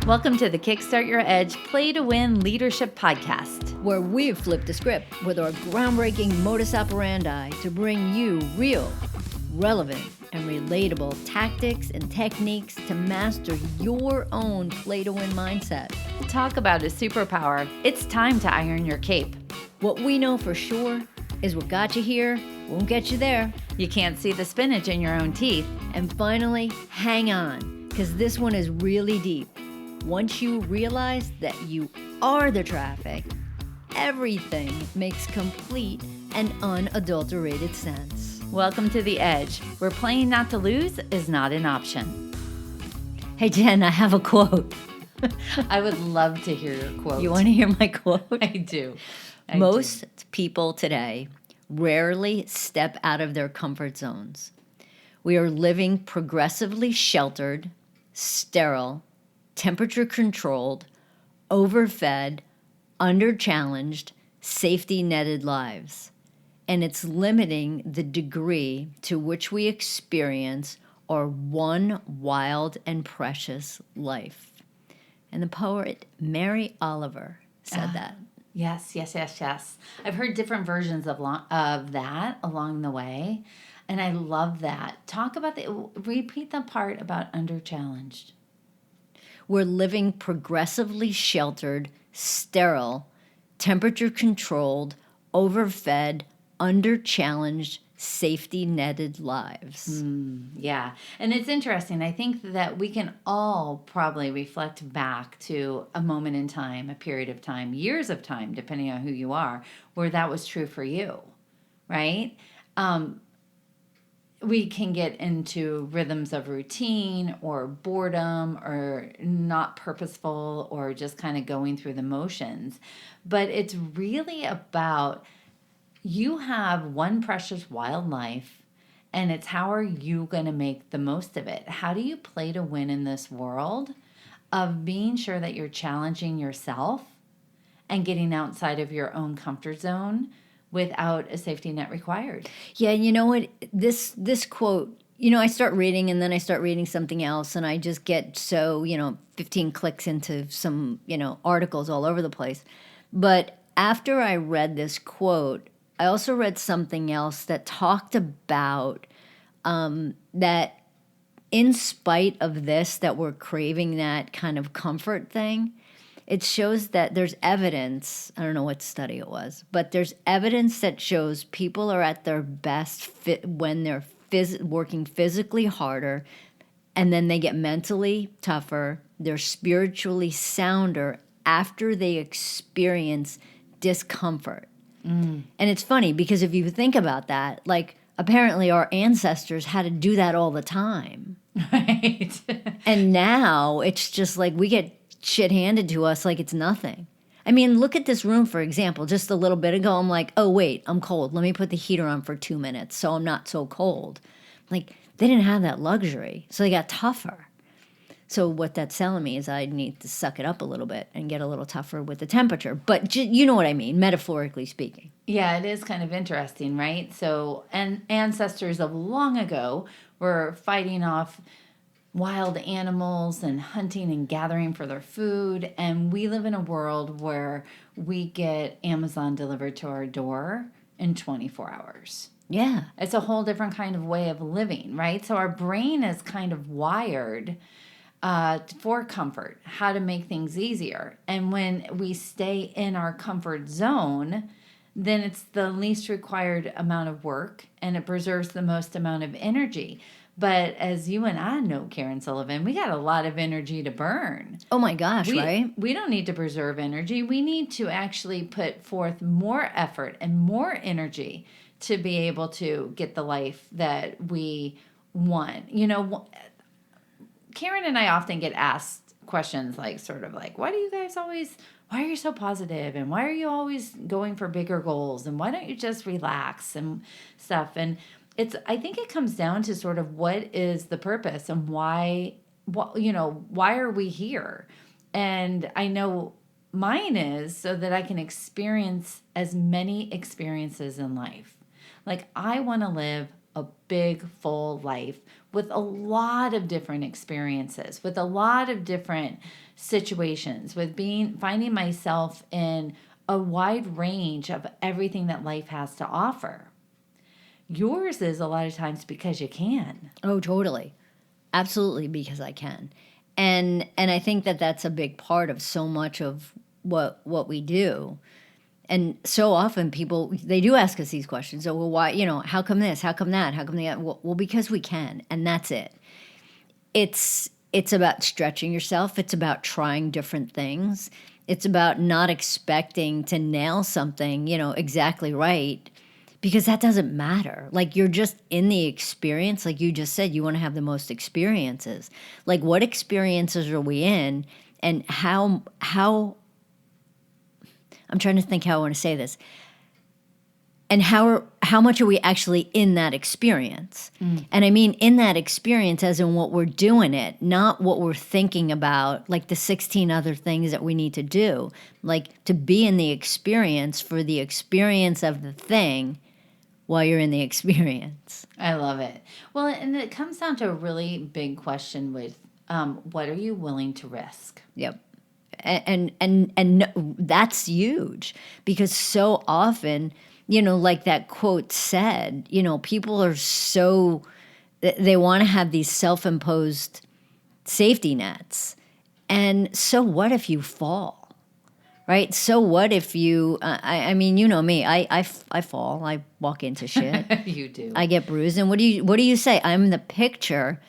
Welcome to the Kickstart Your Edge Play to Win Leadership Podcast, where we've flipped the script with our groundbreaking modus operandi to bring you real, relevant, and relatable tactics and techniques to master your own play to win mindset. Talk about a superpower. It's time to iron your cape. What we know for sure is what got you here won't get you there. You can't see the spinach in your own teeth. And finally, hang on, because this one is really deep. Once you realize that you are the traffic, everything makes complete and unadulterated sense. Welcome to the Edge, where playing not to lose is not an option. Hey, Jen, I have a quote. I would love to hear your quote. You want to hear my quote? I do. Most people today rarely step out of their comfort zones. We are living progressively sheltered, sterile, temperature-controlled, overfed, under-challenged, safety-netted lives. And it's limiting the degree to which we experience our one wild and precious life. And the poet Mary Oliver said that. Yes. I've heard different versions of that along the way, and I love that. Repeat the part under under-challenged. We're living progressively sheltered, sterile, temperature-controlled, overfed, under-challenged, safety-netted lives. Yeah. And it's interesting. I think that we can all probably reflect back to a moment in time, a period of time, years of time, depending on who you are, where that was true for you, right? We can get into rhythms of routine or boredom or not purposeful or just kind of going through the motions. But it's really about you have one precious wild life, and it's how are you going to make the most of it? How do you play to win in this world of being sure that you're challenging yourself and getting outside of your own comfort zone without a safety net required? Yeah, you know what? This quote, I start reading and then I start reading something else and I just get 15 clicks into some, articles all over the place. But after I read this quote, I also read something else that talked about that in spite of this, that we're craving that kind of comfort thing, it shows that there's evidence, I don't know what study it was, but there's evidence that shows people are at their best when they're working physically harder, and then they get mentally tougher, they're spiritually sounder after they experience discomfort. And it's funny because if you think about that, like apparently our ancestors had to do that all the time. Right. And now it's just like we get shit handed to us like it's nothing. I mean, look at this room, for example. Just a little bit ago, I'm like, oh, wait, I'm cold. Let me put the heater on for 2 minutes so I'm not so cold. Like, they didn't have that luxury, so they got tougher. So what that's telling me is I need to suck it up a little bit and get a little tougher with the temperature. But you know what I mean, metaphorically speaking. Yeah, it is kind of interesting, right? So, and ancestors of long ago were fighting off wild animals and hunting and gathering for their food. And we live in a world where we get Amazon delivered to our door in 24 hours. Yeah. It's a whole different kind of way of living, right? So our brain is kind of wired for comfort, how to make things easier. And when we stay in our comfort zone, then it's the least required amount of work and it preserves the most amount of energy. But as you and I know, Karen Sullivan, we got a lot of energy to burn. Oh my gosh, right? We don't need to preserve energy. We need to actually put forth more effort and more energy to be able to get the life that we want. Karen and I often get asked questions why are you so positive? And why are you always going for bigger goals? And why don't you just relax and stuff? And I think it comes down to sort of what is the purpose and why are we here? And I know mine is so that I can experience as many experiences in life. Like I want to live a big, full life with a lot of different experiences, with a lot of different situations, with finding myself in a wide range of everything that life has to offer. Yours is a lot of times because you can. Oh, totally. Absolutely, because I can. And I think that that's a big part of so much of what we do. And so often people, they do ask us these questions. So, well, why, how come this? How come that? How come that? Well, because we can, and that's it. It's about stretching yourself. It's about trying different things. It's about not expecting to nail something, exactly right, because that doesn't matter. Like, you're just in the experience. Like you just said, you want to have the most experiences. Like, what experiences are we in, and how I'm trying to think how I want to say this. And how much are we actually in that experience? And I mean in that experience as in what we're doing it, not what we're thinking about, like the 16 other things that we need to do. Like, to be in the experience for the experience of the thing while you're in the experience. I love it. Well, and it comes down to a really big question with what are you willing to risk? Yep. And that's huge, because so often, like that quote said, people are so, they want to have these self-imposed safety nets. And so what if you fall, right? So what if you, I mean, you know me, I fall, I walk into shit. You do. I get bruised. And what do you say? I'm the picture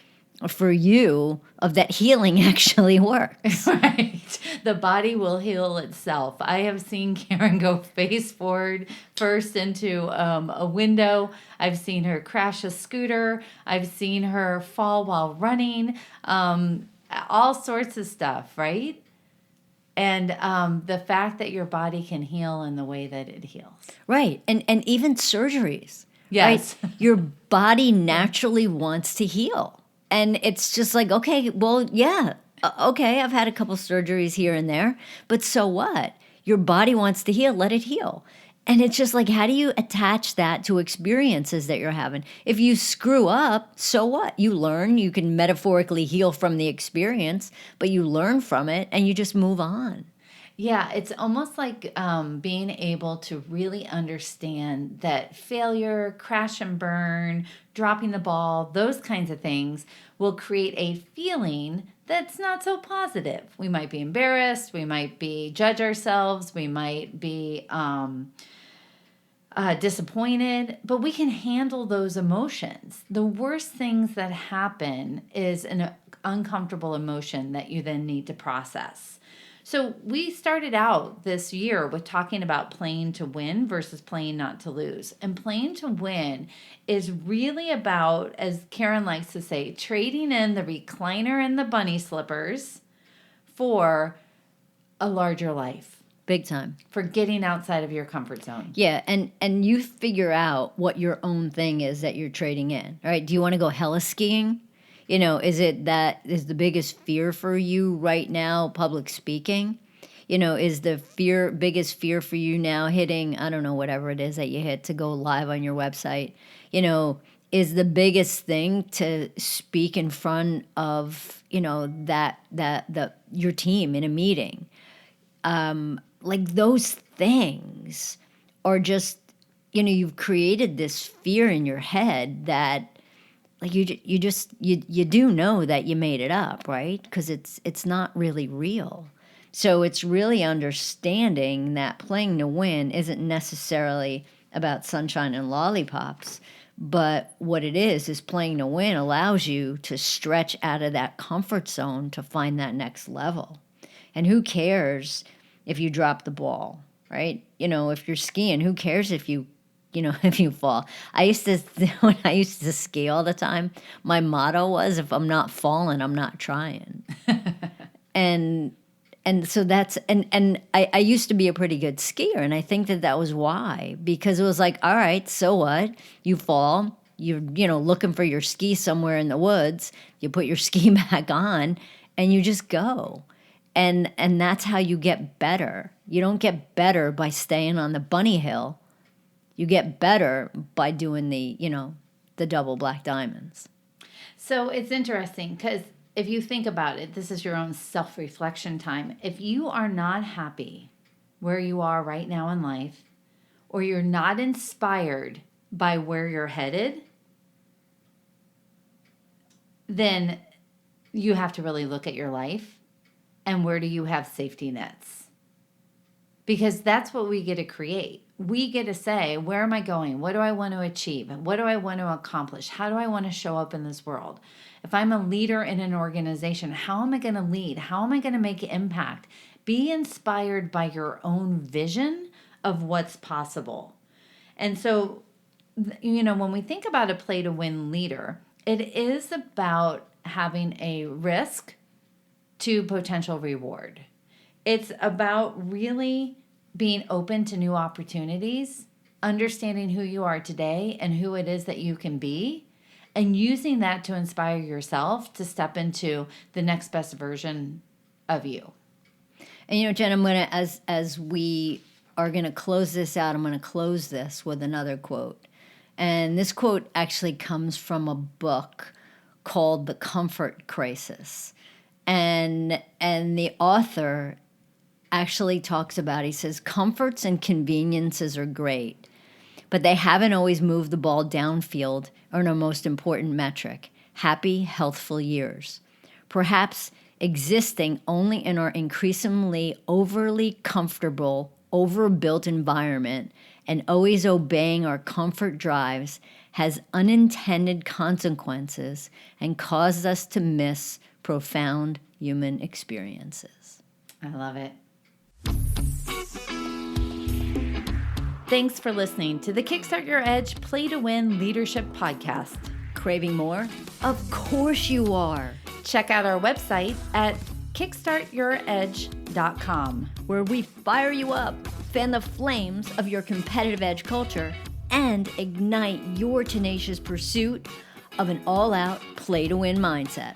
for you of that healing actually works. Right. The body will heal itself. I have seen Karen go face forward first into a window. I've seen her crash a scooter. I've seen her fall while running. All sorts of stuff, right? And the fact that your body can heal in the way that it heals. Right. And even surgeries. Yes. Right? Your body naturally wants to heal. And it's just like, okay, well, yeah, okay, I've had a couple surgeries here and there, but so what? Your body wants to heal, let it heal. And it's just like, how do you attach that to experiences that you're having? If you screw up, so what? You learn, you can metaphorically heal from the experience, but you learn from it and you just move on. Yeah, it's almost like being able to really understand that failure, crash and burn, dropping the ball, those kinds of things will create a feeling that's not so positive. We might be embarrassed, we might be judge ourselves, we might be disappointed, but we can handle those emotions. The worst things that happen is an uncomfortable emotion that you then need to process. So we started out this year with talking about playing to win versus playing not to lose. And playing to win is really about, as Karen likes to say, trading in the recliner and the bunny slippers for a larger life, Big time. for getting outside of your comfort zone. Yeah, and you figure out what your own thing is that you're trading in. All right, do you want to go heli skiing? Is it that is the biggest fear for you right now, public speaking? Is the biggest fear for you now hitting, I don't know, whatever it is that you hit to go live on your website? Is the biggest thing to speak in front of, your team in a meeting? Like, those things are just, you've created this fear in your head that, like, you do know that you made it up, right? Because it's not really real. So it's really understanding that playing to win isn't necessarily about sunshine and lollipops, but what it is playing to win allows you to stretch out of that comfort zone to find that next level. And who cares if you drop the ball, right? If you're skiing, who cares if you fall. When I used to ski all the time, my motto was, if I'm not falling, I'm not trying. and so that's, and I used to be a pretty good skier, and I think that was why, because it was like, all right, so what? You fall, you're, looking for your ski somewhere in the woods, you put your ski back on, and you just go. And that's how you get better. You don't get better by staying on the bunny hill. You get better by doing the the double black diamonds. So it's interesting because if you think about it, this is your own self-reflection time. If you are not happy where you are right now in life, or you're not inspired by where you're headed, then you have to really look at your life and where do you have safety nets? Because that's what we get to create. We get to say, where am I going? What do I want to achieve? What do I want to accomplish? How do I want to show up in this world? If I'm a leader in an organization, how am I going to lead? How am I going to make impact? Be inspired by your own vision of what's possible. And so, when we think about a play to win leader, it is about having a risk to potential reward. It's about really being open to new opportunities, understanding who you are today and who it is that you can be, and using that to inspire yourself to step into the next best version of you. And Jen, I'm gonna as we are gonna close this out, I'm gonna close this with another quote. And this quote actually comes from a book called The Comfort Crisis. And the author actually talks about, he says, comforts and conveniences are great, but they haven't always moved the ball downfield on our most important metric, happy, healthful years. Perhaps existing only in our increasingly overly comfortable, overbuilt environment and always obeying our comfort drives has unintended consequences and caused us to miss profound human experiences. I love it. Thanks for listening to the Kickstart Your Edge Play to Win Leadership Podcast. Craving more? Of course you are. Check out our website at kickstartyouredge.com, where we fire you up, fan the flames of your competitive edge culture, and ignite your tenacious pursuit of an all-out play-to-win mindset.